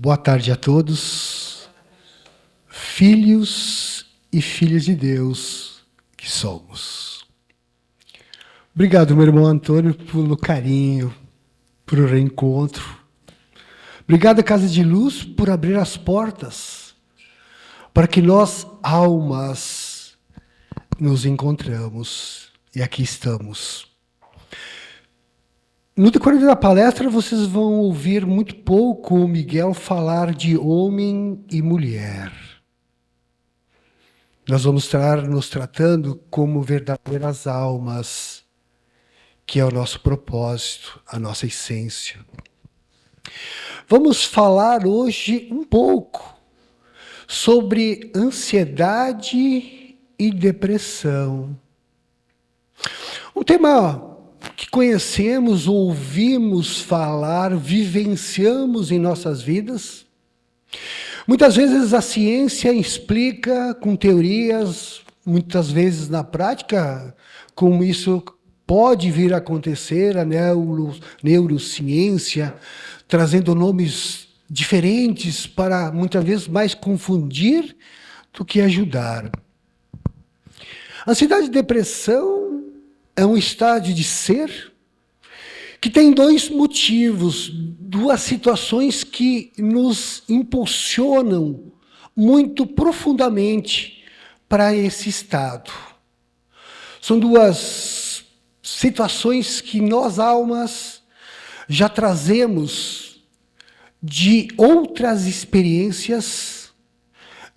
Boa tarde a todos, filhos e filhas de Deus que somos. Obrigado, meu irmão Antônio, pelo carinho, por o reencontro. Obrigado, Casa de Luz, por abrir as portas para que nós, almas, nos encontramos. E aqui estamos. No decorrer da palestra, vocês vão ouvir muito pouco o Miguel falar de homem e mulher. Nós vamos estar nos tratando como verdadeiras almas, que é o nosso propósito, a nossa essência. Vamos falar hoje um pouco sobre ansiedade e depressão. Um tema que conhecemos, ouvimos falar, vivenciamos em nossas vidas. Muitas vezes a ciência explica com teorias, muitas vezes na prática, como isso pode vir a acontecer, a neurociência, trazendo nomes diferentes para, muitas vezes, mais confundir do que ajudar. Ansiedade e depressão é um estado de ser que tem dois motivos, duas situações que nos impulsionam muito profundamente para esse estado. São duas situações que nós, almas, já trazemos de outras experiências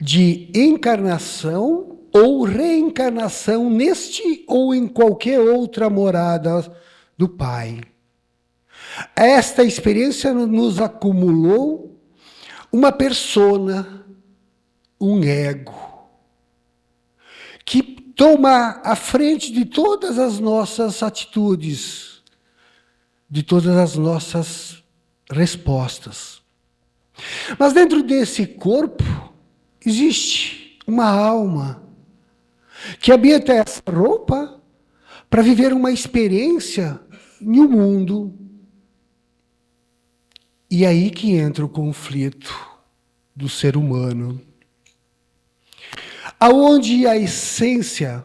de encarnação ou reencarnação neste ou em qualquer outra morada do Pai. Esta experiência nos acumulou uma persona, um ego, que toma a frente de todas as nossas atitudes, de todas as nossas respostas. Mas dentro desse corpo existe uma alma que habita essa roupa para viver uma experiência em um mundo. E aí que entra o conflito do ser humano, aonde a essência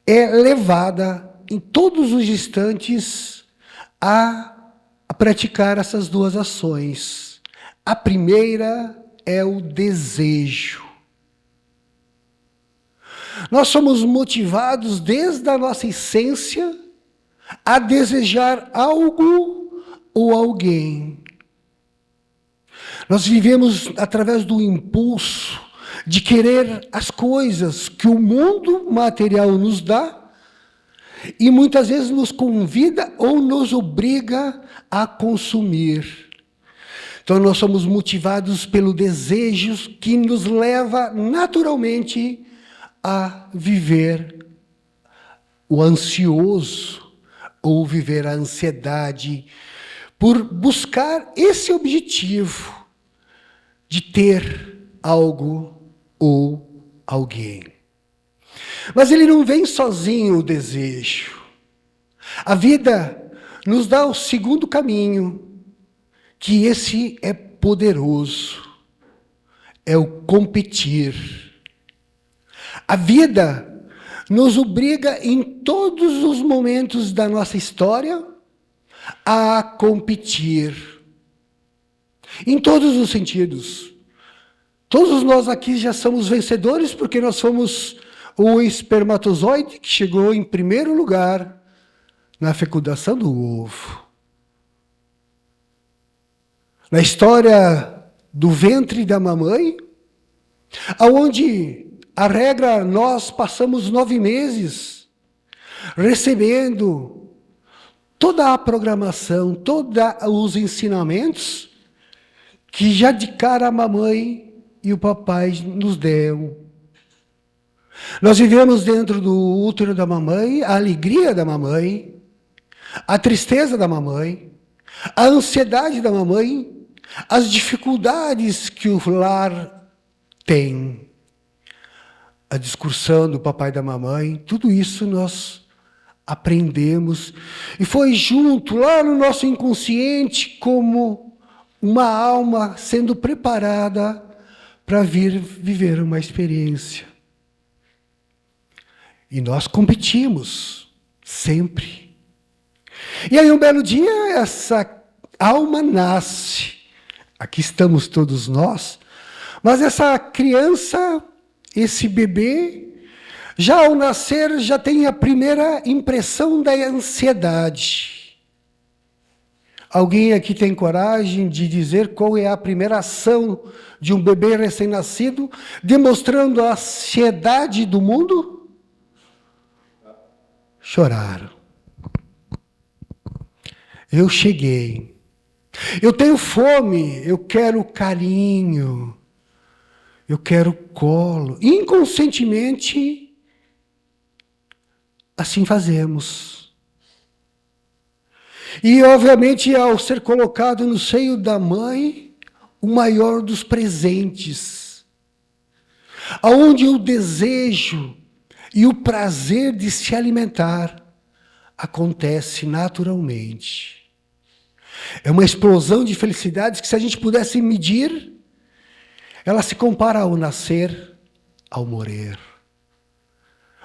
é levada em todos os instantes a praticar essas duas ações. A primeira é o desejo. Nós somos motivados desde a nossa essência a desejar algo ou alguém. Nós vivemos através do impulso de querer as coisas que o mundo material nos dá e muitas vezes nos convida ou nos obriga a consumir. Então nós somos motivados pelo desejo que nos leva naturalmente a viver o ansioso ou viver a ansiedade por buscar esse objetivo de ter algo ou alguém. Mas ele não vem sozinho, o desejo. A vida nos dá o segundo caminho, que esse é poderoso, é o competir. A vida nos obriga em todos os momentos da nossa história a competir. Em todos os sentidos. Todos nós aqui já somos vencedores porque nós fomos o espermatozoide que chegou em primeiro lugar na fecundação do ovo. Na história do ventre da mamãe, aonde a regra, nós passamos 9 meses recebendo toda a programação, todos os ensinamentos que já de cara a mamãe e o papai nos deu. Nós vivemos dentro do útero da mamãe, a alegria da mamãe, a tristeza da mamãe, a ansiedade da mamãe, as dificuldades que o lar tem. A discussão do papai e da mamãe, tudo isso nós aprendemos. E foi junto, lá no nosso inconsciente, como uma alma sendo preparada para vir viver uma experiência. E nós competimos, sempre. E aí um belo dia essa alma nasce. Aqui estamos todos nós, mas essa criança, esse bebê, já ao nascer já tem a primeira impressão da ansiedade. Alguém aqui tem coragem de dizer qual é a primeira ação de um bebê recém-nascido, demonstrando a ansiedade do mundo? Chorar. Eu cheguei. Eu tenho fome, eu quero carinho, eu quero colo. Inconscientemente, assim fazemos. E, obviamente, ao ser colocado no seio da mãe, o maior dos presentes, aonde o desejo e o prazer de se alimentar acontece naturalmente. É uma explosão de felicidades que, se a gente pudesse medir, ela se compara ao nascer, ao morrer.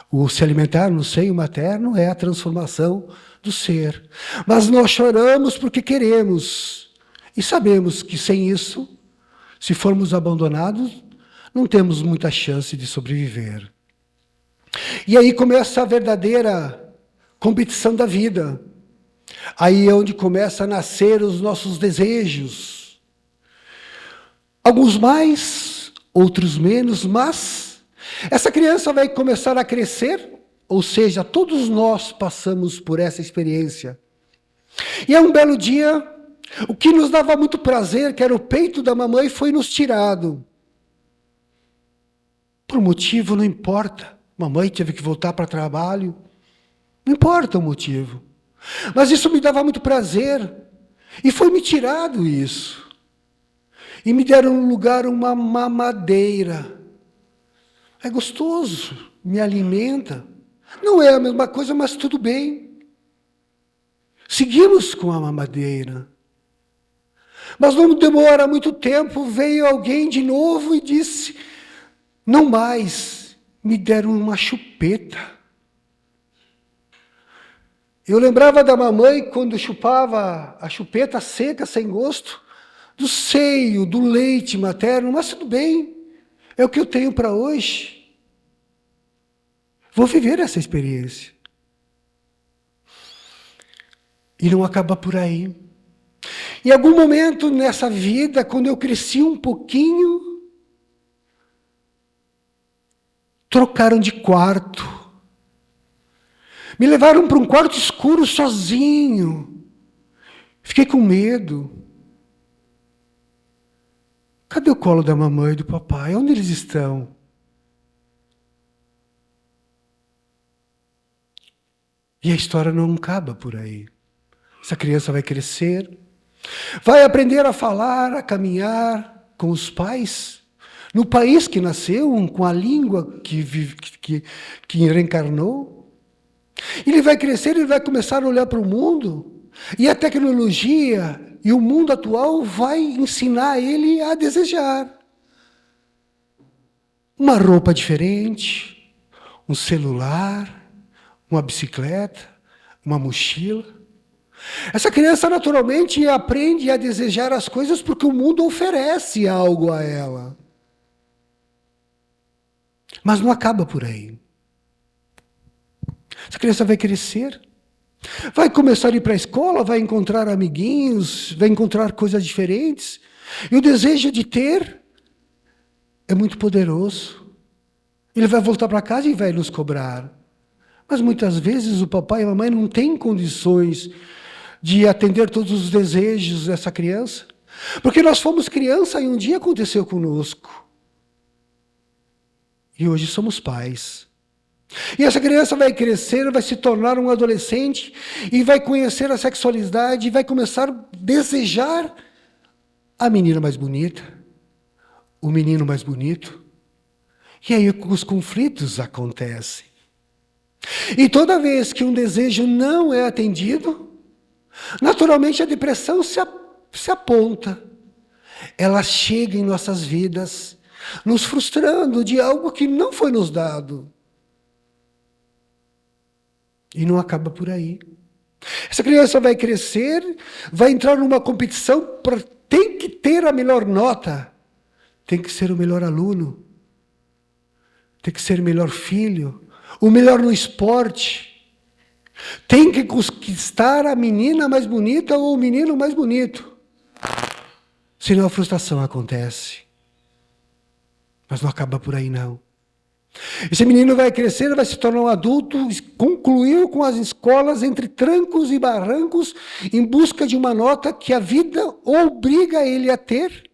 O se alimentar no seio materno é a transformação do ser. Mas nós choramos porque queremos. E sabemos que sem isso, se formos abandonados, não temos muita chance de sobreviver. E aí começa a verdadeira competição da vida. Aí é onde começa a nascer os nossos desejos. Alguns mais, outros menos, mas essa criança vai começar a crescer, ou seja, todos nós passamos por essa experiência. E é um belo dia, o que nos dava muito prazer, que era o peito da mamãe, foi nos tirado. Por motivo, não importa. Mamãe teve que voltar para o trabalho. Não importa o motivo. Mas isso me dava muito prazer. E foi me tirado isso. E me deram no lugar uma mamadeira. É gostoso, me alimenta. Não é a mesma coisa, mas tudo bem. Seguimos com a mamadeira. Mas não demora muito tempo, veio alguém de novo e disse, não mais, me deram uma chupeta. Eu lembrava da mamãe quando chupava a chupeta seca, sem gosto, do seio, do leite materno, mas tudo bem, é o que eu tenho para hoje. Vou viver essa experiência. E não acaba por aí. Em algum momento nessa vida, quando eu cresci um pouquinho, trocaram de quarto. Me levaram para um quarto escuro sozinho. Fiquei com medo. Cadê o colo da mamãe e do papai? Onde eles estão? E a história não acaba por aí. Essa criança vai crescer, vai aprender a falar, a caminhar com os pais, no país que nasceu, com a língua que reencarnou. Ele vai crescer, ele vai começar a olhar para o mundo, e a tecnologia e o mundo atual vai ensinar ele a desejar. Uma roupa diferente, um celular, uma bicicleta, uma mochila. Essa criança naturalmente aprende a desejar as coisas porque o mundo oferece algo a ela. Mas não acaba por aí. Essa criança vai crescer, vai começar a ir para a escola, vai encontrar amiguinhos, vai encontrar coisas diferentes. E o desejo de ter é muito poderoso. Ele vai voltar para casa e vai nos cobrar. Mas muitas vezes o papai e a mamãe não têm condições de atender todos os desejos dessa criança. Porque nós fomos criança e um dia aconteceu conosco. E hoje somos pais. E essa criança vai crescer, vai se tornar um adolescente e vai conhecer a sexualidade e vai começar a desejar a menina mais bonita, o menino mais bonito. E aí os conflitos acontecem. E toda vez que um desejo não é atendido, naturalmente a depressão se aponta. ela chega em nossas vidas, nos frustrando de algo que não foi nos dado. E não acaba por aí. Essa criança vai crescer, vai entrar numa competição, tem que ter a melhor nota, tem que ser o melhor aluno, tem que ser o melhor filho, o melhor no esporte, tem que conquistar a menina mais bonita ou o menino mais bonito. Senão a frustração acontece. Mas não acaba por aí, não. Esse menino vai crescer, vai se tornar um adulto, concluiu com as escolas entre trancos e barrancos, em busca de uma nota que a vida obriga ele a ter.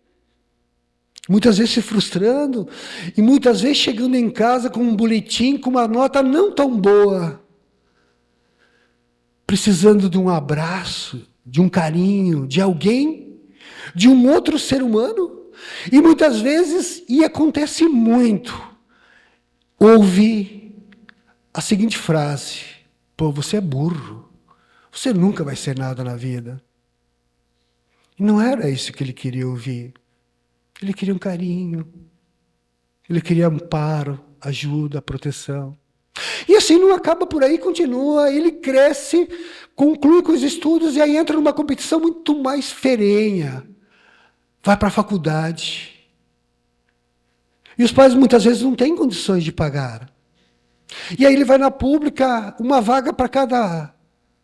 Muitas vezes se frustrando, e muitas vezes chegando em casa com um boletim, com uma nota não tão boa. Precisando de um abraço, de um carinho, de alguém, de um outro ser humano. E muitas vezes, e acontece muito, ouvi a seguinte frase: pô, você é burro, você nunca vai ser nada na vida. E não era isso que ele queria ouvir. Ele queria um carinho, ele queria amparo, ajuda, proteção. E assim não acaba por aí, continua, ele cresce, conclui com os estudos e aí entra numa competição muito mais ferrenha. Vai para a faculdade. E os pais muitas vezes não têm condições de pagar. E aí ele vai na pública, uma vaga para cada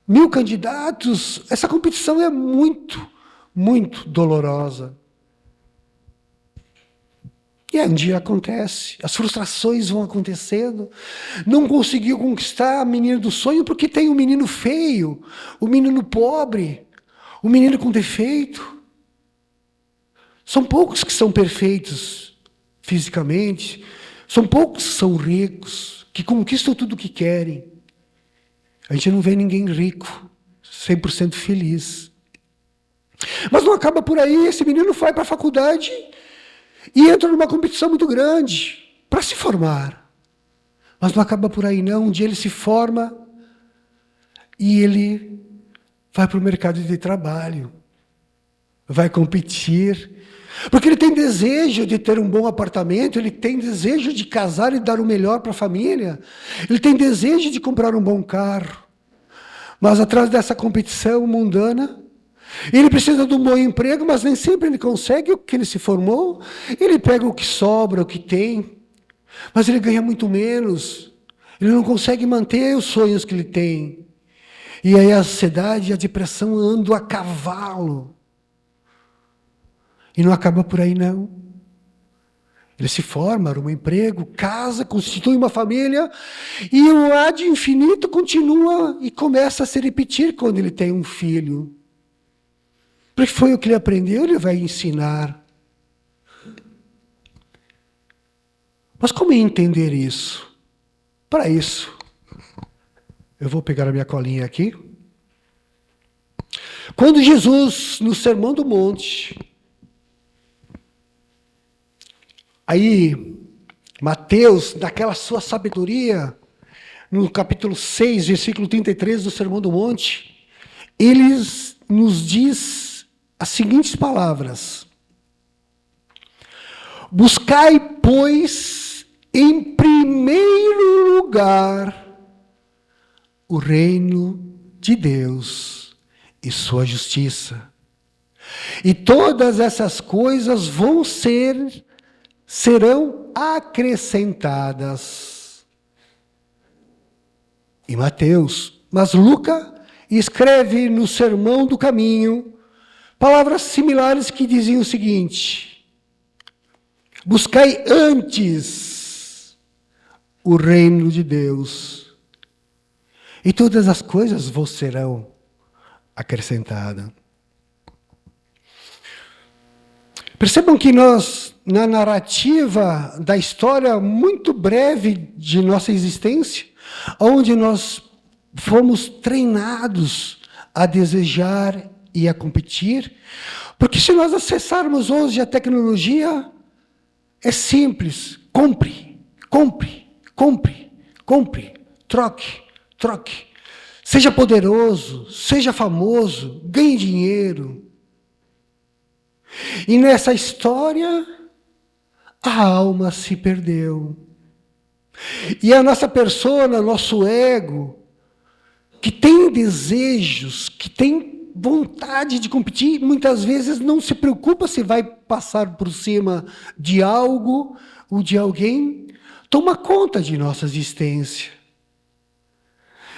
1000 candidatos. Essa competição é muito, muito dolorosa. E aí um dia acontece, as frustrações vão acontecendo. Não conseguiu conquistar a menina do sonho porque tem um menino feio, o menino pobre, o menino com defeito. São poucos que são perfeitos fisicamente, são poucos que são ricos, que conquistam tudo o que querem. A gente não vê ninguém rico, 100% feliz. Mas não acaba por aí, esse menino vai para a faculdade e entra numa competição muito grande para se formar. Mas não acaba por aí não, um dia ele se forma e ele vai para o mercado de trabalho, vai competir, porque ele tem desejo de ter um bom apartamento, ele tem desejo de casar e dar o melhor para a família, ele tem desejo de comprar um bom carro. Mas atrás dessa competição mundana, ele precisa de um bom emprego, mas nem sempre ele consegue o que ele se formou. Ele pega o que sobra, o que tem, mas ele ganha muito menos. Ele não consegue manter os sonhos que ele tem. E aí a ansiedade e a depressão andam a cavalo. E não acaba por aí, não. Ele se forma, arruma um emprego, casa, constitui uma família, e o ad infinito continua e começa a se repetir quando ele tem um filho. Porque foi o que ele aprendeu, ele vai ensinar. Mas como entender isso? Para isso, eu vou pegar a minha colinha aqui. Quando Jesus, no Sermão do Monte, aí, Mateus, daquela sua sabedoria, no capítulo 6, versículo 33 do Sermão do Monte, ele nos diz as seguintes palavras: buscai, pois, em primeiro lugar, o reino de Deus e sua justiça. E todas essas coisas serão acrescentadas. Em Mateus, mas Lucas escreve no Sermão do Caminho palavras similares que diziam o seguinte: buscai antes o reino de Deus, e todas as coisas vos serão acrescentadas. Percebam que nós, na narrativa da história muito breve de nossa existência, onde nós fomos treinados a desejar e a competir, porque se nós acessarmos hoje a tecnologia, é simples: compre, compre, compre, compre, troque, troque. Seja poderoso, seja famoso, ganhe dinheiro. E nessa história, a alma se perdeu. E a nossa persona, nosso ego, que tem desejos, que tem vontade de competir, muitas vezes não se preocupa se vai passar por cima de algo ou de alguém, toma conta de nossa existência.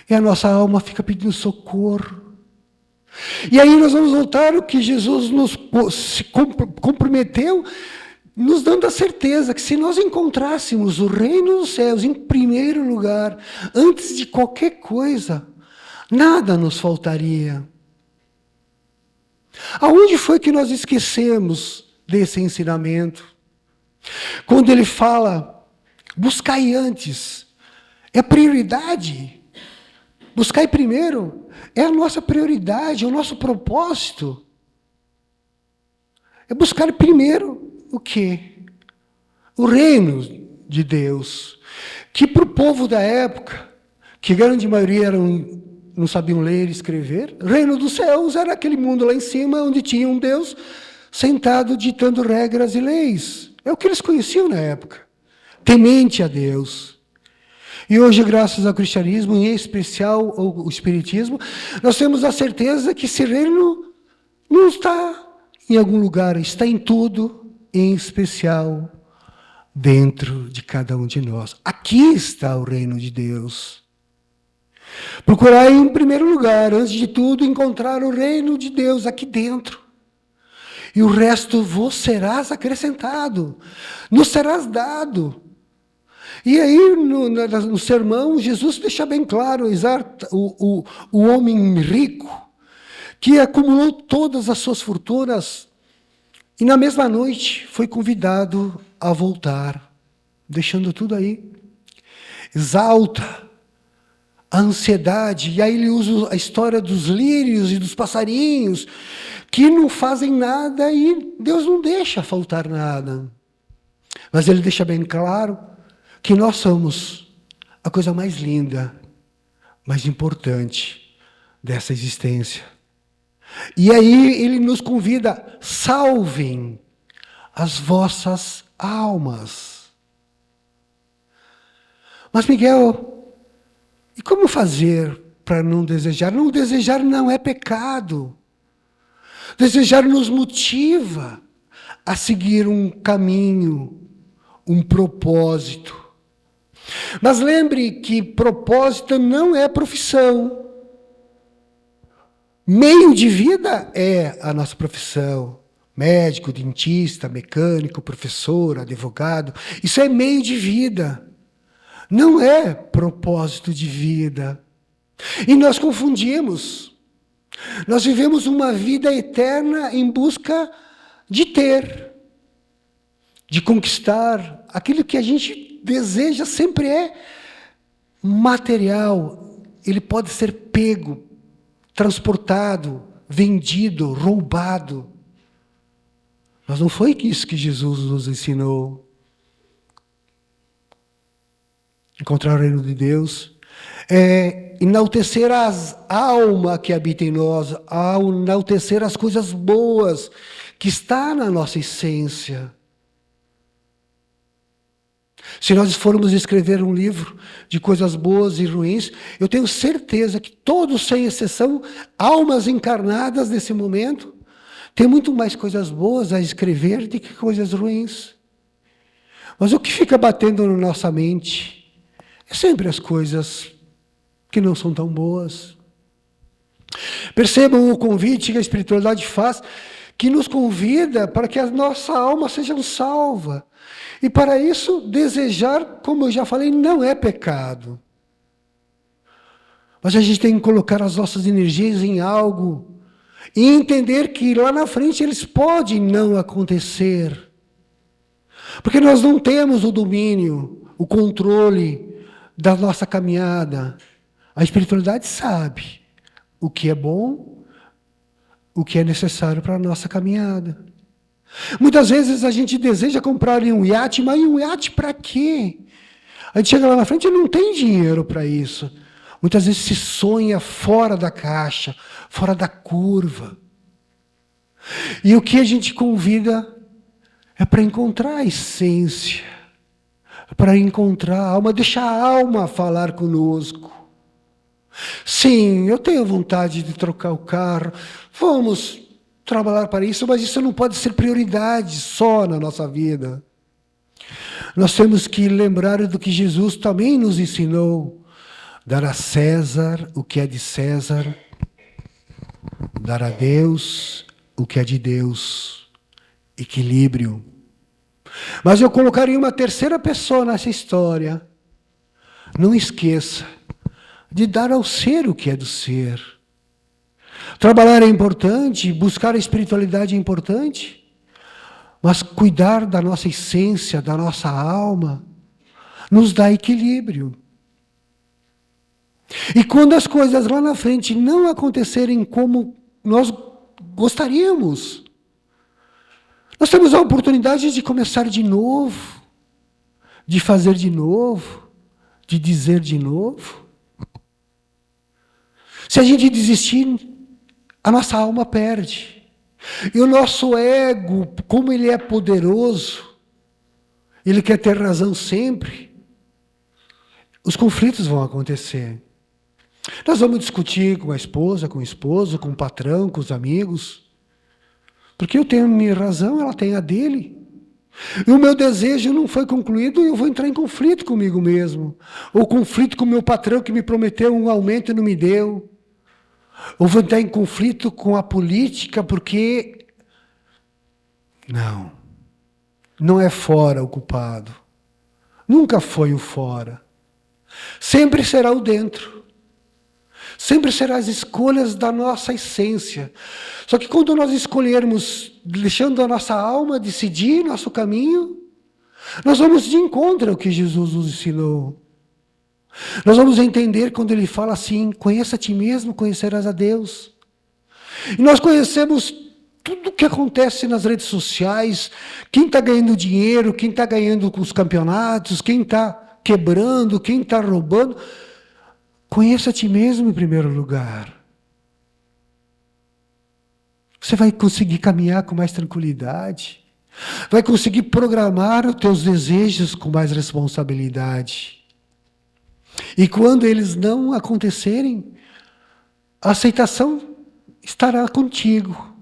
E a nossa alma fica pedindo socorro. E aí nós vamos voltar ao que Jesus se comprometeu, nos dando a certeza que se nós encontrássemos o reino dos céus em primeiro lugar, antes de qualquer coisa, nada nos faltaria. Aonde foi que nós esquecemos desse ensinamento? Quando ele fala, buscai antes, é a prioridade. Buscai primeiro, é a nossa prioridade, é o nosso propósito. É buscar primeiro o quê? O reino de Deus, que para o povo da época, que a grande maioria não sabiam ler e escrever, o reino dos céus era aquele mundo lá em cima, onde tinha um Deus sentado ditando regras e leis. É o que eles conheciam na época, temente a Deus. E hoje, graças ao cristianismo, em especial ao espiritismo, nós temos a certeza que esse reino não está em algum lugar, está em tudo, em especial dentro de cada um de nós. Aqui está o reino de Deus. Procurai em primeiro lugar, antes de tudo, encontrar o reino de Deus aqui dentro. E o resto vos serás acrescentado, nos serás dado. E aí, no sermão, Jesus deixa bem claro, o homem rico, que acumulou todas as suas fortunas, e na mesma noite foi convidado a voltar, deixando tudo aí. Exalta a ansiedade, e aí ele usa a história dos lírios e dos passarinhos, que não fazem nada e Deus não deixa faltar nada. Mas ele deixa bem claro que nós somos a coisa mais linda, mais importante dessa existência. E aí ele nos convida, salvem as vossas almas. Mas Miguel, e como fazer para não desejar? Não desejar não é pecado. Desejar nos motiva a seguir um caminho, um propósito. Mas lembre que propósito não é profissão. Meio de vida é a nossa profissão. Médico, dentista, mecânico, professor, advogado. Isso é meio de vida. Não é propósito de vida. E nós confundimos. Nós vivemos uma vida eterna em busca de ter, de conquistar. Aquilo que a gente deseja sempre é material. Ele pode ser pego, transportado, vendido, roubado. Mas não foi isso que Jesus nos ensinou. Encontrar o reino de Deus é enaltecer a alma que habita em nós, enaltecer as coisas boas que está na nossa essência. Se nós formos escrever um livro de coisas boas e ruins, eu tenho certeza que todos, sem exceção, almas encarnadas nesse momento, têm muito mais coisas boas a escrever do que coisas ruins. Mas o que fica batendo na nossa mente é sempre as coisas que não são tão boas. Percebam o convite que a espiritualidade faz, que nos convida para que a nossa alma seja salva. E para isso, desejar, como eu já falei, não é pecado. Mas a gente tem que colocar as nossas energias em algo e entender que lá na frente eles podem não acontecer. Porque nós não temos o domínio, o controle da nossa caminhada. A espiritualidade sabe o que é bom, o que é necessário para a nossa caminhada. Muitas vezes a gente deseja comprar um iate, mas um iate para quê? A gente chega lá na frente e não tem dinheiro para isso. Muitas vezes se sonha fora da caixa, fora da curva. E o que a gente convida é para encontrar a essência, para encontrar a alma, deixar a alma falar conosco. Sim, eu tenho vontade de trocar o carro, vamos trabalhar para isso, mas isso não pode ser prioridade só na nossa vida. Nós temos que lembrar do que Jesus também nos ensinou: dar a César o que é de César, dar a Deus o que é de Deus. Equilíbrio. Mas eu colocaria uma terceira pessoa nessa história. Não esqueça de dar ao ser o que é do ser. Trabalhar é importante, buscar a espiritualidade é importante, mas cuidar da nossa essência, da nossa alma, nos dá equilíbrio. E quando as coisas lá na frente não acontecerem como nós gostaríamos, nós temos a oportunidade de começar de novo, de fazer de novo, de dizer de novo. Se a gente desistir, a nossa alma perde. E o nosso ego, como ele é poderoso, ele quer ter razão sempre, os conflitos vão acontecer. Nós vamos discutir com a esposa, com o esposo, com o patrão, com os amigos, porque eu tenho a minha razão, ela tem a dele. E o meu desejo não foi concluído e eu vou entrar em conflito comigo mesmo. Ou conflito com o meu patrão que me prometeu um aumento e não me deu. Ou vou entrar em conflito com a política porque... Não é fora o culpado. Nunca foi o fora. Sempre será o dentro. Sempre serão as escolhas da nossa essência. Só que quando nós escolhermos, deixando a nossa alma decidir nosso caminho, nós vamos de encontro ao que Jesus nos ensinou. Nós vamos entender quando ele fala assim: conheça a ti mesmo, conhecerás a Deus. E nós conhecemos tudo o que acontece nas redes sociais, quem está ganhando dinheiro, quem está ganhando com os campeonatos, quem está quebrando, quem está roubando. Conheça a ti mesmo em primeiro lugar. Você vai conseguir caminhar com mais tranquilidade. Vai conseguir programar os teus desejos com mais responsabilidade. E quando eles não acontecerem, a aceitação estará contigo.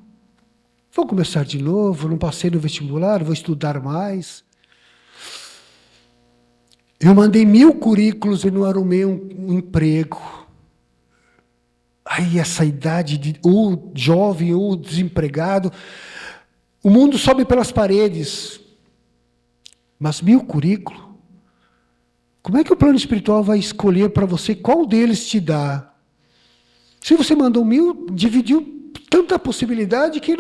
Vou começar de novo, não passei no vestibular, vou estudar mais. Eu mandei 1000 currículos e não arrumei um emprego. Aí essa idade, ou jovem, ou desempregado, o mundo sobe pelas paredes. Mas 1000 currículos? Como é que o plano espiritual vai escolher para você qual deles te dá? Se você mandou 1000, dividiu tanta possibilidade que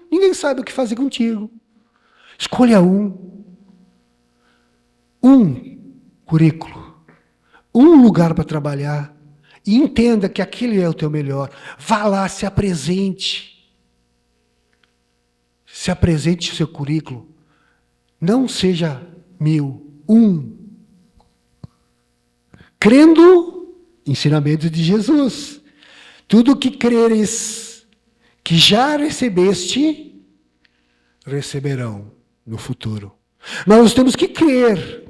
ninguém sabe o que fazer contigo. Escolha um. Um currículo. Um lugar para trabalhar. E entenda que aquele é o teu melhor. Vá lá, se apresente. Se apresente o seu currículo. Não seja 1000. Crendo, ensinamento de Jesus. Tudo que creres que já recebeste, receberão no futuro. Mas nós temos que crer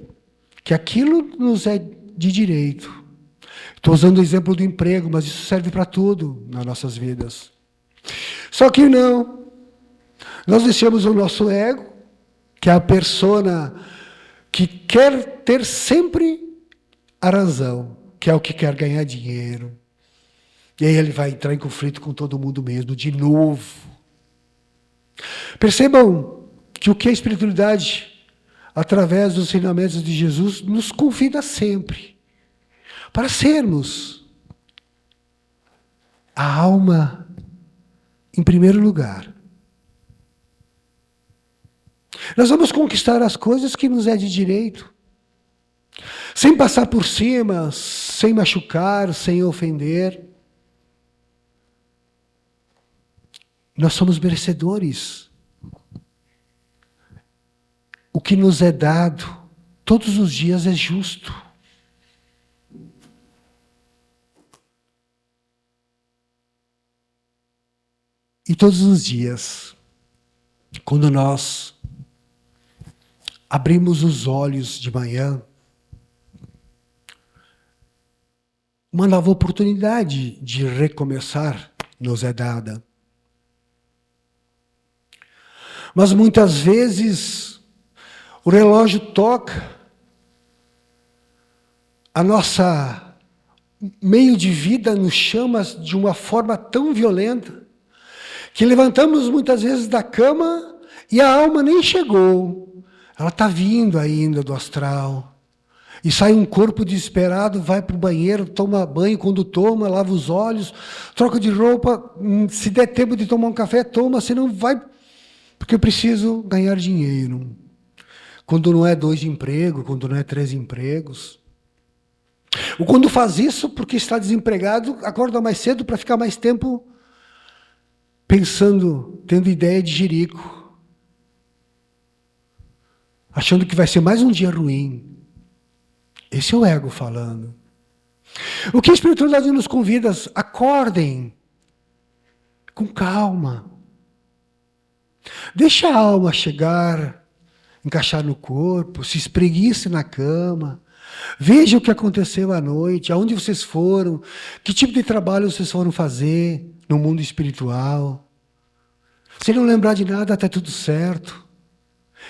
que aquilo nos é de direito. Estou usando o exemplo do emprego, mas isso serve para tudo nas nossas vidas. Só que não. Nós deixamos o nosso ego, que é a persona que quer ter sempre a razão, que é o que quer ganhar dinheiro. E aí ele vai entrar em conflito com todo mundo mesmo, de novo. Percebam que o que a espiritualidade, através dos ensinamentos de Jesus, nos convida sempre para sermos a alma em primeiro lugar. Nós vamos conquistar as coisas que nos é de direito, sem passar por cima, sem machucar, sem ofender. Nós somos merecedores. O que nos é dado todos os dias é justo. E todos os dias Quando nós abrimos os olhos de manhã, uma nova oportunidade de recomeçar nos é dada. Mas muitas vezes o relógio toca, a nossa meio de vida nos chama de uma forma tão violenta que levantamos muitas vezes da cama e a alma nem chegou. Ela está vindo ainda do astral. E sai um corpo desesperado, vai para o banheiro, toma banho, quando toma, lava os olhos, troca de roupa, se der tempo de tomar um café, toma, senão vai, porque eu preciso ganhar dinheiro. Quando não é 2 empregos, quando não é 3 empregos. Ou quando faz isso porque está desempregado, acorda mais cedo para ficar mais tempo pensando, tendo ideia de jirico. Achando que vai ser mais um dia ruim. Esse é o ego falando. O que a espiritualidade nos convida? Acordem com calma. Deixa a alma chegar, encaixar no corpo, se espreguice na cama. Veja o que aconteceu à noite, aonde vocês foram, que tipo de trabalho vocês foram fazer no mundo espiritual. Se não lembrar de nada, está tudo certo.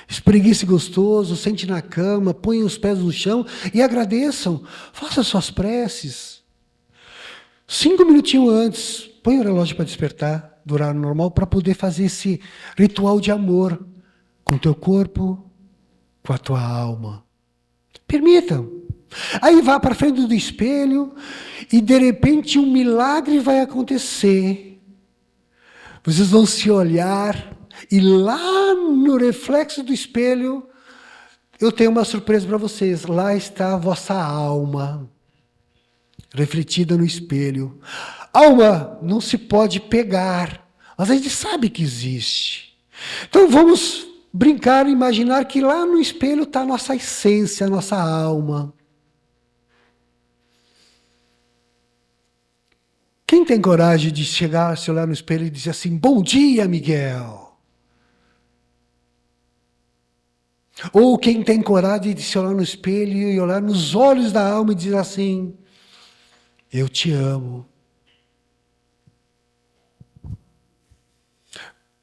Espreguice gostoso, sente na cama, põe os pés no chão e agradeçam. Faça suas preces. 5 minutinhos antes, põe o relógio para despertar, do horário normal, para poder fazer esse ritual de amor com o teu corpo, com a tua alma. Permitam. Aí vá para frente do espelho e de repente um milagre vai acontecer. Vocês vão se olhar e lá no reflexo do espelho, eu tenho uma surpresa para vocês. Lá está a vossa alma, refletida no espelho. Alma não se pode pegar, mas a gente sabe que existe. Então vamos brincar, imaginar que lá no espelho está a nossa essência, a nossa alma. Quem tem coragem de chegar, se olhar no espelho e dizer assim, bom dia, Miguel? Ou quem tem coragem de se olhar no espelho e olhar nos olhos da alma e dizer assim, eu te amo.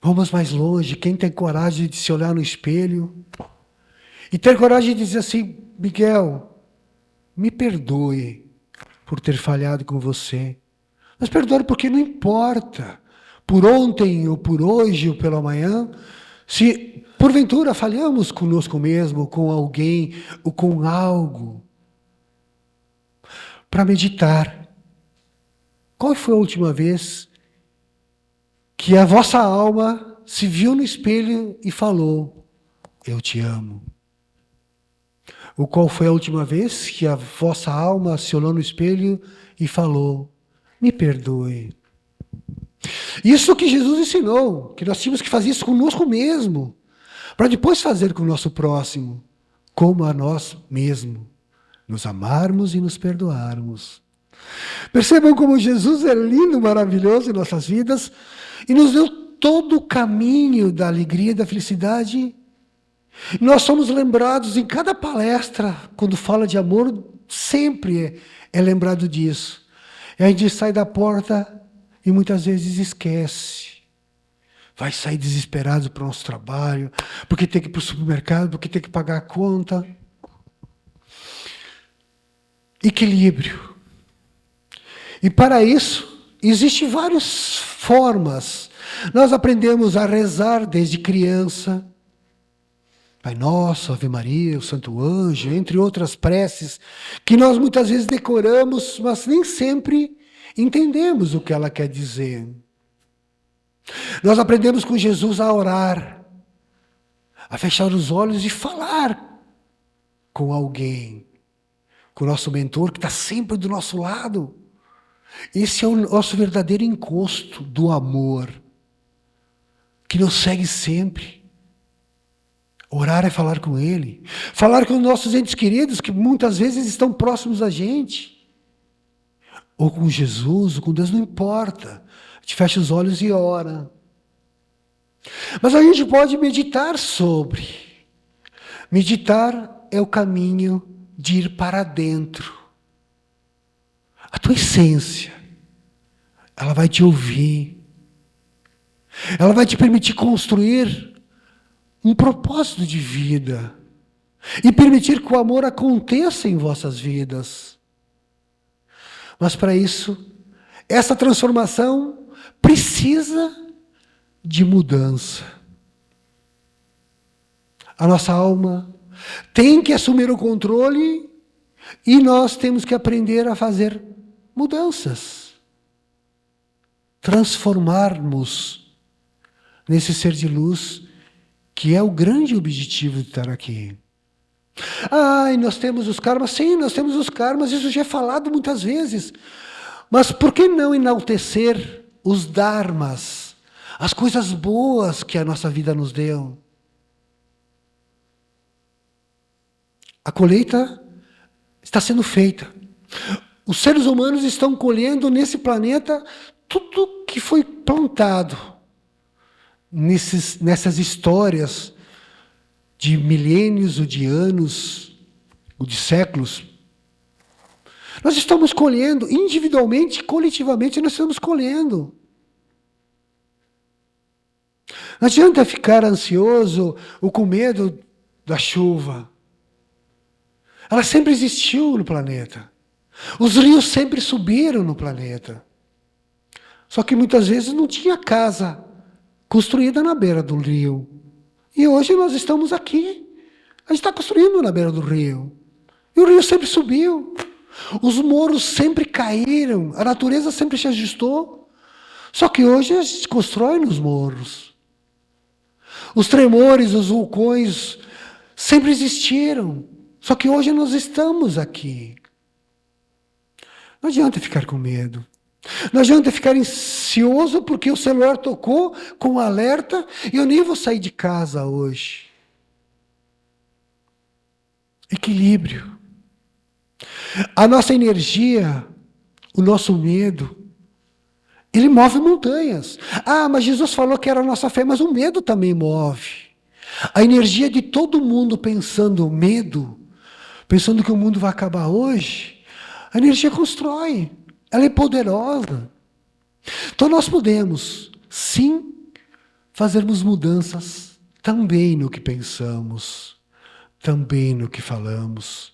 Vamos mais longe, quem tem coragem de se olhar no espelho e ter coragem de dizer assim, Miguel, me perdoe por ter falhado com você. Mas perdoe porque não importa, por ontem ou por hoje ou pelo amanhã, se porventura falhamos conosco mesmo, com alguém ou com algo, para meditar. Qual foi a última vez que a vossa alma se viu no espelho e falou, eu te amo? Ou qual foi a última vez que a vossa alma se olhou no espelho e falou, me perdoe? Isso que Jesus ensinou, que nós tínhamos que fazer isso conosco mesmo, para depois fazer com o nosso próximo, como a nós mesmos, nos amarmos e nos perdoarmos. Percebam como Jesus é lindo, maravilhoso em nossas vidas, e nos deu todo o caminho da alegria e da felicidade. Nós somos lembrados em cada palestra, quando fala de amor, sempre é lembrado disso. E a gente sai da porta e muitas vezes esquece. Vai sair desesperado para o nosso trabalho, porque tem que ir para o supermercado, porque tem que pagar a conta. Equilíbrio. E para isso, existem várias formas. Nós aprendemos a rezar desde criança. Pai Nosso, Ave Maria, o Santo Anjo, entre outras preces, que nós muitas vezes decoramos, mas nem sempre entendemos o que ela quer dizer. Nós aprendemos com Jesus a orar, a fechar os olhos e falar com alguém, com o nosso mentor que está sempre do nosso lado. Esse é o nosso verdadeiro encosto do amor, que nos segue sempre. Orar é falar com Ele. Falar com os nossos entes queridos, que muitas vezes estão próximos a gente. Ou com Jesus, ou com Deus, não importa. A gente fecha os olhos e ora. Mas a gente pode meditar sobre. Meditar é o caminho de ir para dentro. A tua essência, ela vai te ouvir. Ela vai te permitir construir um propósito de vida. E permitir que o amor aconteça em vossas vidas. Mas para isso, essa transformação precisa de mudança. A nossa alma tem que assumir o controle e nós temos que aprender a fazer mudanças. Transformarmos nesse ser de luz que é o grande objetivo de estar aqui. E nós temos os karmas. Sim, nós temos os karmas, isso já é falado muitas vezes. Mas por que não enaltecer os dharmas, as coisas boas que a nossa vida nos deu? A colheita está sendo feita. Os seres humanos estão colhendo nesse planeta tudo que foi plantado nessas histórias de milênios, ou de anos, ou de séculos. Nós estamos colhendo, individualmente, coletivamente, nós estamos colhendo. Não adianta ficar ansioso ou com medo da chuva. Ela sempre existiu no planeta. Os rios sempre subiram no planeta. Só que muitas vezes não tinha casa construída na beira do rio. E hoje nós estamos aqui. A gente está construindo na beira do rio. E o rio sempre subiu. Os morros sempre caíram. A natureza sempre se ajustou. Só que hoje a gente constrói nos morros. Os tremores, os vulcões sempre existiram. Só que hoje nós estamos aqui. Não adianta ficar com medo. Não adianta ficar ansioso porque o celular tocou com um alerta e eu nem vou sair de casa hoje. Equilíbrio. A nossa energia, o nosso medo, ele move montanhas. Mas Jesus falou que era a nossa fé, mas o medo também move. A energia de todo mundo pensando medo, pensando que o mundo vai acabar hoje, a energia constrói. Ela é poderosa. Então nós podemos, sim, fazermos mudanças também no que pensamos, também no que falamos.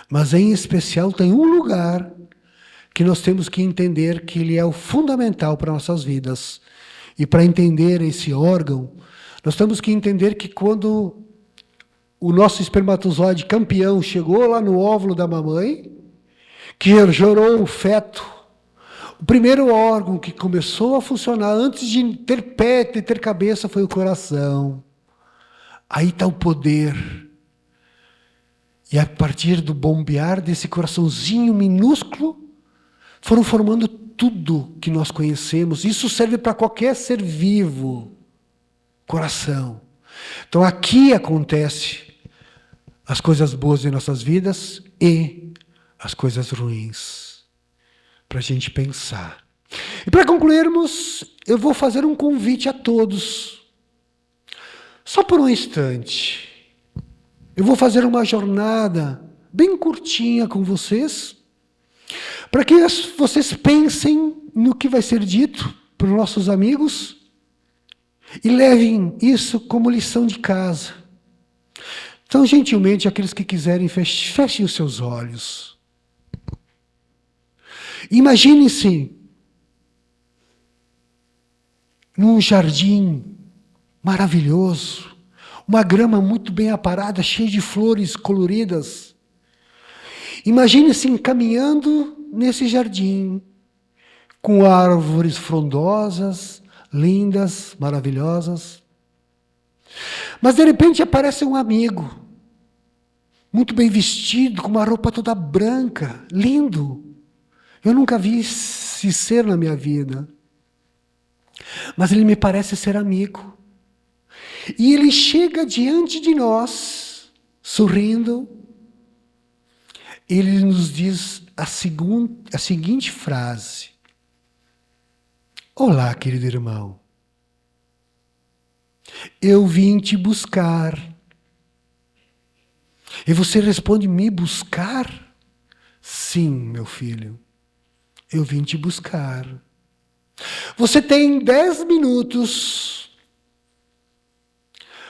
Mas em especial tem um lugar que nós temos que entender que ele é o fundamental para nossas vidas. E para entender esse órgão, nós temos que entender que quando o nosso espermatozoide campeão chegou lá no óvulo da mamãe, que gerou o feto, o primeiro órgão que começou a funcionar antes de ter pé, de ter cabeça, foi o coração. Aí está o poder. E a partir do bombear desse coraçãozinho minúsculo, foram formando tudo que nós conhecemos. Isso serve para qualquer ser vivo. Coração. Então aqui acontece as coisas boas em nossas vidas e as coisas ruins. Para a gente pensar. E para concluirmos, eu vou fazer um convite a todos. Só por um instante. Eu vou fazer uma jornada bem curtinha com vocês, para que vocês pensem no que vai ser dito para os nossos amigos e levem isso como lição de casa. Então, gentilmente, aqueles que quiserem, fechem os seus olhos. Imaginem-se num jardim maravilhoso, uma grama muito bem aparada, cheia de flores coloridas. Imagine-se caminhando nesse jardim, com árvores frondosas, lindas, maravilhosas. Mas de repente aparece um amigo, muito bem vestido, com uma roupa toda branca, lindo. Eu nunca vi esse ser na minha vida. Mas ele me parece ser amigo. E ele chega diante de nós, sorrindo. Ele nos diz a seguinte frase. Olá, querido irmão. Eu vim te buscar. E você responde: me buscar? Sim, meu filho. Eu vim te buscar. Você tem 10 minutos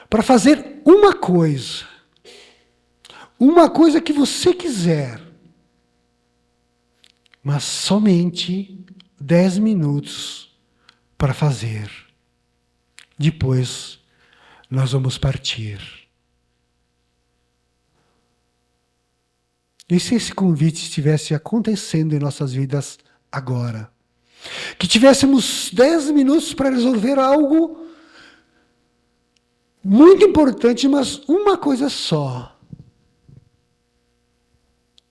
para fazer uma coisa. Uma coisa que você quiser. Mas somente 10 minutos para fazer. Depois nós vamos partir. E se esse convite estivesse acontecendo em nossas vidas agora? Que tivéssemos 10 minutos para resolver algo muito importante, mas uma coisa só.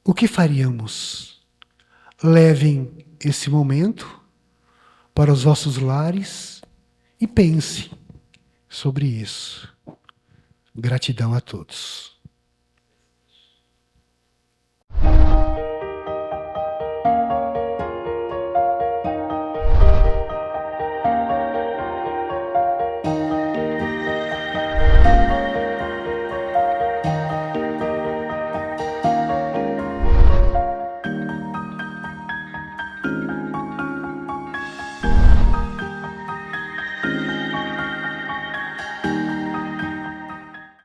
O que faríamos? Levem esse momento para os vossos lares e pense sobre isso. Gratidão a todos.